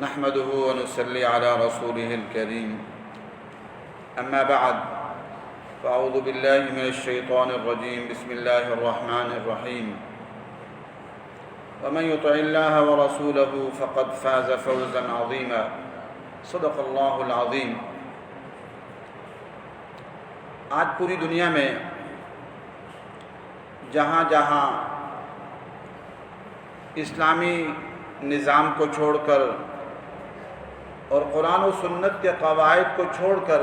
نحمده ونصلي على رسوله الكريم أما بعد فأعوذ بالله من الشيطان الرجيم بسم الله الرحمن الرحيم ومن يطع الله ورسوله فقد فاز فوزا عظيما صدق الله العظيم۔ آج پوری دنیا میں جہاں جہاں اسلامی نظام کو چھوڑ کر اور قرآن و سنت کے قواعد کو چھوڑ کر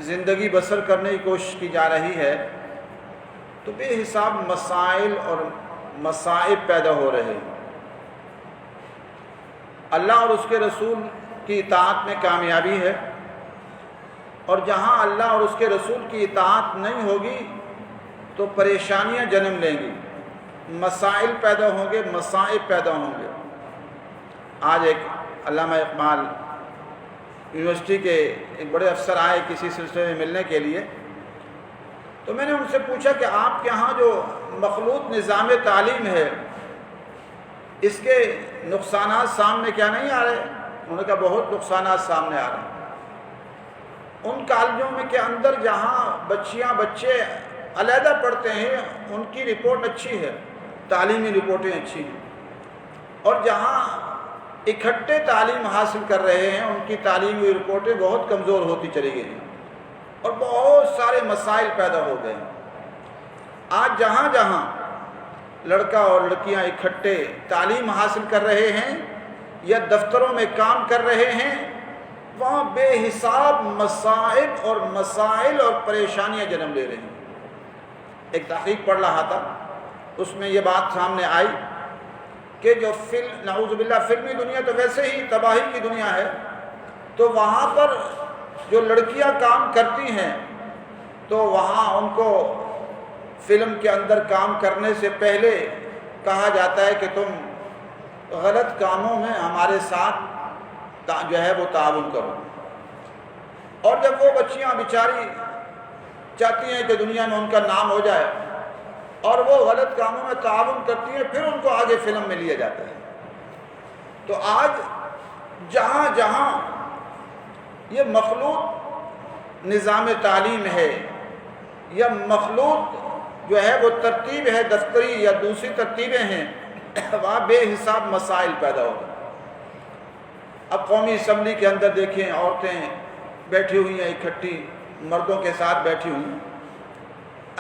زندگی بسر کرنے کی کوشش کی جا رہی ہے تو بے حساب مسائل اور مصائب پیدا ہو رہے ہیں۔ اللہ اور اس کے رسول کی اطاعت میں کامیابی ہے، اور جہاں اللہ اور اس کے رسول کی اطاعت نہیں ہوگی تو پریشانیاں جنم لیں گی، مسائل پیدا ہوں گے، مصائب پیدا ہوں گے۔ آج ایک علامہ اقبال یونیورسٹی کے ایک بڑے افسر آئے کسی سلسلے میں ملنے کے لیے، تو میں نے ان سے پوچھا کہ آپ کے ہاں جو مخلوط نظام تعلیم ہے اس کے نقصانات سامنے کیا نہیں آ رہے؟ انہوں نے کہا بہت نقصانات سامنے آ رہے ہیں۔ ان کالجوں میں کے اندر جہاں بچے علیحدہ پڑھتے ہیں ان کی رپورٹ اچھی ہے، تعلیمی رپورٹیں اچھی ہیں، اور جہاں اکٹھے تعلیم حاصل کر رہے ہیں ان کی تعلیمی رپورٹیں بہت کمزور ہوتی چلی گئی ہیں اور بہت سارے مسائل پیدا ہو گئے ہیں۔ آج جہاں جہاں لڑکا اور لڑکیاں اکٹھے تعلیم حاصل کر رہے ہیں یا دفتروں میں کام کر رہے ہیں، وہاں بے حساب مصائب اور مسائل اور پریشانیاں جنم لے رہے ہیں۔ ایک تحقیق پڑھ رہا تھا، اس میں یہ بات سامنے آئی کہ جو نعوذ باللہ فلمی دنیا تو ویسے ہی تباہی کی دنیا ہے، تو وہاں پر جو لڑکیاں کام کرتی ہیں تو وہاں ان کو فلم کے اندر کام کرنے سے پہلے کہا جاتا ہے کہ تم غلط کاموں میں ہمارے ساتھ جو ہے وہ تعاون کرو، اور جب وہ بچیاں بیچاری چاہتی ہیں کہ دنیا میں ان کا نام ہو جائے اور وہ غلط کاموں میں تعاون کرتی ہیں، پھر ان کو آگے فلم میں لیا جاتا ہے۔ تو آج جہاں جہاں یہ مخلوط نظام تعلیم ہے یا مخلوط جو ہے وہ ترتیب ہے دفتری یا دوسری ترتیبیں ہیں، وہاں بے حساب مسائل پیدا ہو گئے۔ اب قومی اسمبلی کے اندر دیکھیں عورتیں بیٹھی ہوئی ہیں اکٹھی، مردوں کے ساتھ بیٹھی ہوئی ہیں۔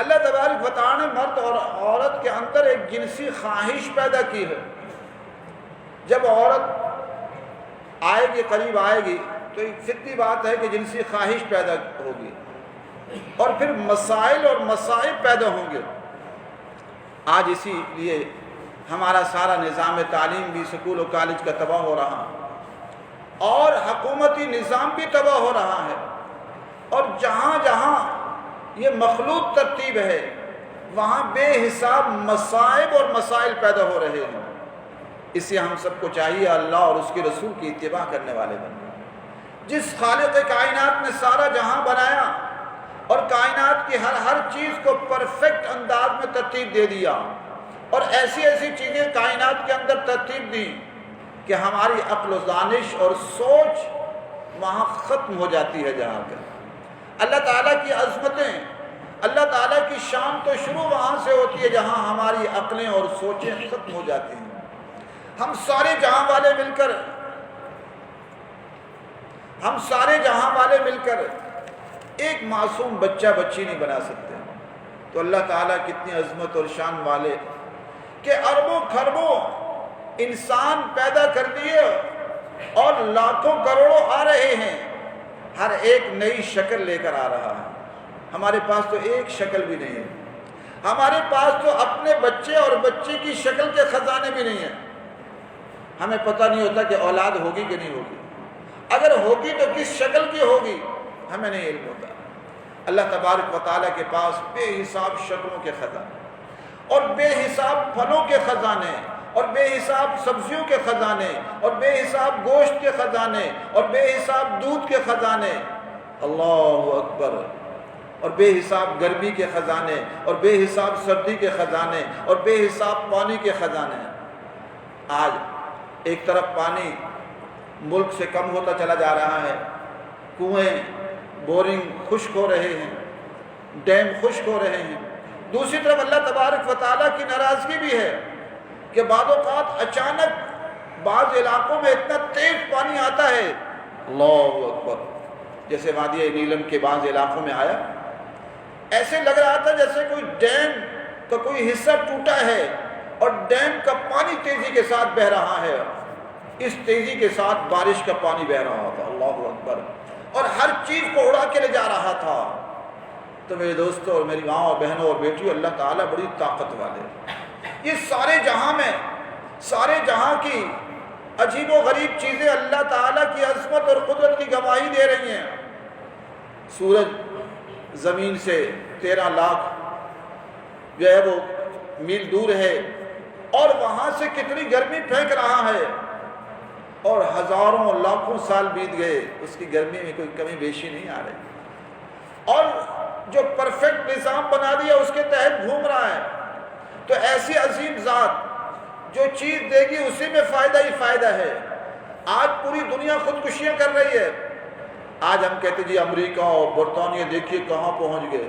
اللہ تبارک و تعالی نے مرد اور عورت کے اندر ایک جنسی خواہش پیدا کی ہے۔ جب عورت آئے گی، قریب آئے گی، تو ایک فطری بات ہے کہ جنسی خواہش پیدا ہوگی اور پھر مسائل اور مصائب پیدا ہوں گے۔ آج اسی لیے ہمارا سارا نظام تعلیم بھی اسکول و کالج کا تباہ ہو رہا ہے، اور حکومتی نظام بھی تباہ ہو رہا ہے، اور جہاں جہاں یہ مخلوط ترتیب ہے وہاں بے حساب مصائب اور مسائل پیدا ہو رہے ہیں۔ اس سے ہم سب کو چاہیے اللہ اور اس کے رسول کی اتباع کرنے والے بنیں۔ جس خالق کائنات نے سارا جہاں بنایا اور کائنات کی ہر چیز کو پرفیکٹ انداز میں ترتیب دے دیا، اور ایسی ایسی چیزیں کائنات کے اندر ترتیب دی کہ ہماری عقل و دانش اور سوچ وہاں ختم ہو جاتی ہے جہاں پر۔ اللہ تعالیٰ کی عظمتیں، اللہ تعالیٰ کی شان تو شروع وہاں سے ہوتی ہے جہاں ہماری عقلیں اور سوچیں ختم ہو جاتی ہیں۔ ہم سارے جہاں والے مل کر ایک معصوم بچی نہیں بنا سکتے، تو اللہ تعالیٰ کتنی عظمت اور شان والے کہ اربوں خربوں انسان پیدا کر دیے اور لاکھوں کروڑوں آ رہے ہیں، ہر ایک نئی شکل لے کر آ رہا ہے۔ ہمارے پاس تو ایک شکل بھی نہیں ہے، ہمارے پاس تو اپنے بچے اور بچی کی شکل کے خزانے بھی نہیں ہیں۔ ہمیں پتہ نہیں ہوتا کہ اولاد ہوگی کہ نہیں ہوگی، اگر ہوگی تو کس شکل کی ہوگی ہمیں نہیں علم ہوتا۔ اللہ تبارک و تعالیٰ کے پاس بے حساب شکلوں کے خزانے اور بے حساب پھلوں کے خزانے اور بے حساب سبزیوں کے خزانے اور بے حساب گوشت کے خزانے اور بے حساب دودھ کے خزانے، اللہ اکبر، اور بے حساب گرمی کے خزانے اور بے حساب سردی کے خزانے اور بے حساب پانی کے خزانے۔ آج ایک طرف پانی ملک سے کم ہوتا چلا جا رہا ہے، کنویں بورنگ خشک ہو رہے ہیں، ڈیم خشک ہو رہے ہیں، دوسری طرف اللہ تبارک و تعالیٰ کی ناراضگی بھی ہے کہ بعض اوقات اچانک بعض علاقوں میں اتنا تیز پانی آتا ہے، اللہ اکبر، جیسے وادی نیلم کے بعض علاقوں میں آیا، ایسے لگ رہا تھا جیسے کوئی ڈیم کا کوئی حصہ ٹوٹا ہے اور ڈیم کا پانی تیزی کے ساتھ بہہ رہا ہے، اس تیزی کے ساتھ بارش کا پانی بہہ رہا تھا، اللہ اکبر، اور ہر چیز کو اڑا کے لے جا رہا تھا۔ تو میرے دوستوں اور میری ماں اور بہنوں اور بیٹیوں، اللہ تعالیٰ بڑی طاقت والے، یہ سارے جہاں میں سارے جہاں کی عجیب و غریب چیزیں اللہ تعالیٰ کی عظمت اور قدرت کی گواہی دے رہی ہیں۔ سورج زمین سے 13 لاکھ جو ہے وہ میل دور ہے، اور وہاں سے کتنی گرمی پھینک رہا ہے، اور ہزاروں لاکھوں سال بیت گئے، اس کی گرمی میں کوئی کمی بیشی نہیں آ رہی، اور جو پرفیکٹ نظام بنا دیا اس کے تحت گھوم رہا ہے۔ تو ایسی عظیم ذات جو چیز دے گی اسی میں فائدہ ہی فائدہ ہے۔ آج پوری دنیا خودکشیاں کر رہی ہے، آج ہم کہتے جی امریکہ اور برطانیہ دیکھیے کہاں پہنچ گئے،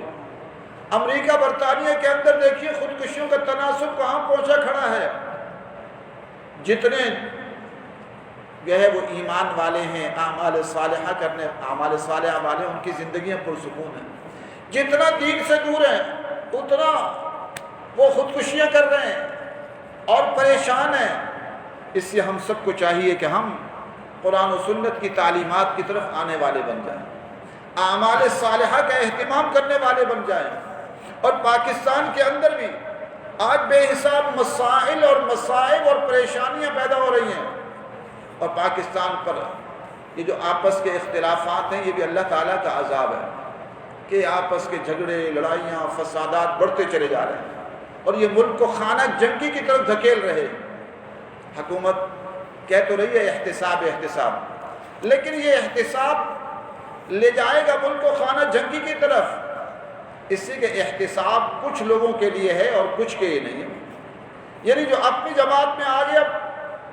امریکہ برطانیہ کے اندر دیکھیے خودکشیوں کا تناسب کہاں پہنچا کھڑا ہے۔ جتنے جو ہے وہ ایمان والے ہیں، اعمال صالحہ کرنے، اعمال صالحہ والے، ان کی زندگیاں پرسکون ہیں، جتنا دین سے دور ہیں اتنا وہ خودکشیاں کر رہے ہیں اور پریشان ہیں۔ اس لیے ہم سب کو چاہیے کہ ہم قرآن و سنت کی تعلیمات کی طرف آنے والے بن جائیں، اعمال صالحہ کا اہتمام کرنے والے بن جائیں۔ اور پاکستان کے اندر بھی آج بے حساب مسائل اور مصائب اور پریشانیاں پیدا ہو رہی ہیں، اور پاکستان پر یہ جو آپس کے اختلافات ہیں یہ بھی اللہ تعالیٰ کا عذاب ہے کہ آپس کے جھگڑے، لڑائیاں، فسادات بڑھتے چلے جا رہے ہیں، اور یہ ملک کو خانہ جنگی کی طرف دھکیل رہے۔ حکومت کہہ تو رہی ہے احتساب احتساب، لیکن یہ احتساب لے جائے گا ملک کو خانہ جنگی کی طرف، اس سے کہ احتساب کچھ لوگوں کے لیے ہے اور کچھ کے لیے نہیں ہے۔ یعنی جو اپنی جماعت میں آ گیا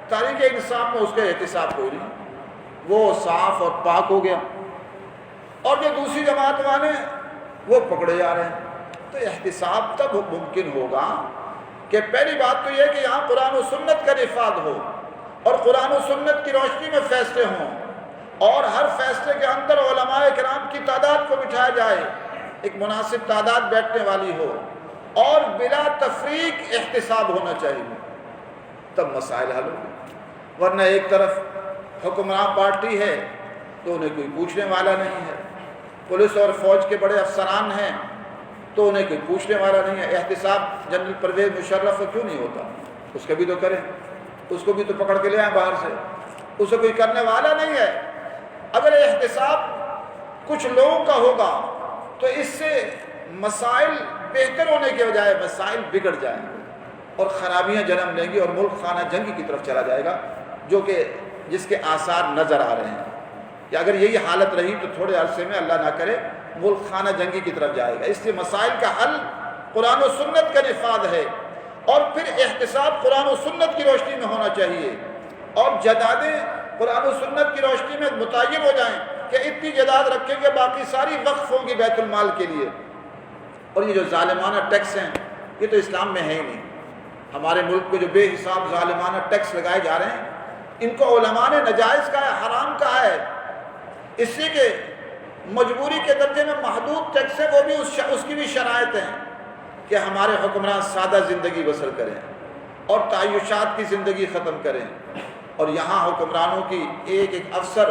تاریخ انصاف میں اس کا احتساب کوئی نہیں، وہ صاف اور پاک ہو گیا، اور جو دوسری جماعت والے وہ پکڑے جا رہے ہیں۔ تو احتساب تب ممکن ہوگا کہ پہلی بات تو یہ کہ یہاں قرآن و سنت کا نفاذ ہو، اور قرآن و سنت کی روشنی میں فیصلے ہوں، اور ہر فیصلے کے اندر علماء کرام کی تعداد کو بٹھایا جائے، ایک مناسب تعداد بیٹھنے والی ہو، اور بلا تفریق احتساب ہونا چاہیے، تب مسائل حل ہوں۔ ورنہ ایک طرف حکمران پارٹی ہے تو انہیں کوئی پوچھنے والا نہیں ہے، پولیس اور فوج کے بڑے افسران ہیں تو انہیں کوئی پوچھنے والا نہیں ہے۔ احتساب جنرل پرویز مشرف کیوں نہیں ہوتا؟ اس کا بھی تو کریں، اس کو بھی تو پکڑ کے لے آئیں باہر سے، اسے کوئی کرنے والا نہیں ہے۔ اگر احتساب کچھ لوگوں کا ہوگا تو اس سے مسائل بہتر ہونے کے بجائے مسائل بگڑ جائیں گے اور خرابیاں جنم لیں گی، اور ملک خانہ جنگی کی طرف چلا جائے گا، جو کہ جس کے آثار نظر آ رہے ہیں کہ اگر یہی حالت رہی تو تھوڑے عرصے میں اللہ نہ کرے ملک خانہ جنگی کی طرف جائے گا۔ اس لیے مسائل کا حل قرآن و سنت کا نفاذ ہے، اور پھر احتساب قرآن و سنت کی روشنی میں ہونا چاہیے، اور جدادیں قرآن و سنت کی روشنی میں متعین ہو جائیں کہ اتنی جداد رکھیں گے، باقی ساری وقف ہوں گی بیت المال کے لیے۔ اور یہ جو ظالمانہ ٹیکس ہیں یہ تو اسلام میں ہے ہی نہیں۔ ہمارے ملک میں جو بے حساب ظالمانہ ٹیکس لگائے جا رہے ہیں ان کو علماء نے نجائز کہا ہے، حرام کہا ہے، اس لیے کہ مجبوری کے درجے میں محدود ٹیکس ہے، وہ بھی اس کی بھی شرائط ہیں کہ ہمارے حکمران سادہ زندگی بسر کریں اور تعیشات کی زندگی ختم کریں، اور یہاں حکمرانوں کی ایک ایک افسر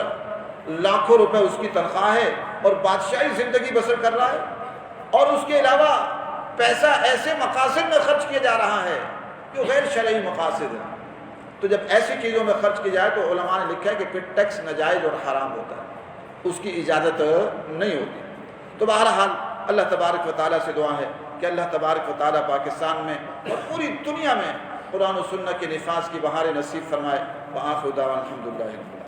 لاکھوں روپے اس کی تنخواہ ہے اور بادشاہی زندگی بسر کر رہا ہے، اور اس کے علاوہ پیسہ ایسے مقاصد میں خرچ کیا جا رہا ہے جو غیر شرعی مقاصد ہیں۔ تو جب ایسی چیزوں میں خرچ کی جائے تو علماء نے لکھا ہے کہ پھر ٹیکس ناجائز اور حرام ہوتا ہے، اس کی اجازت نہیں ہوتی۔ تو بہرحال اللہ تبارک و تعالیٰ سے دعا ہے کہ اللہ تبارک و تعالیٰ پاکستان میں اور پوری دنیا میں قرآن و سنت کے نفاذ کی بہار نصیب فرمائے۔ وآخر دعوانا الحمدللہ۔